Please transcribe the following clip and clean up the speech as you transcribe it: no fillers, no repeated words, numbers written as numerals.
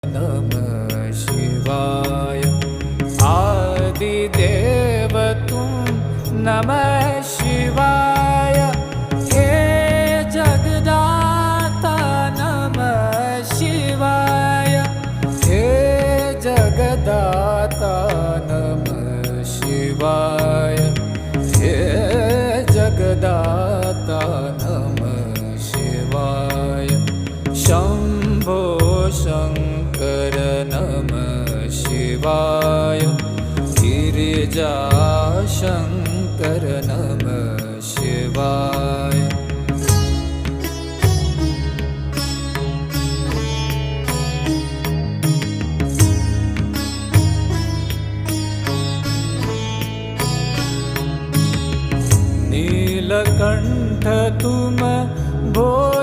नमः शिवाय। आदिदेव तुम नमः शिवाय। हे जगदाता नमः शिवाय। हे जगदाता नमः शिवाय। हे जगदाता नमः शिवाय। शंभो शंकर नमः शिवाय। गिरिजा शंकर नमः शिवाय। नीलकंठ तुम भो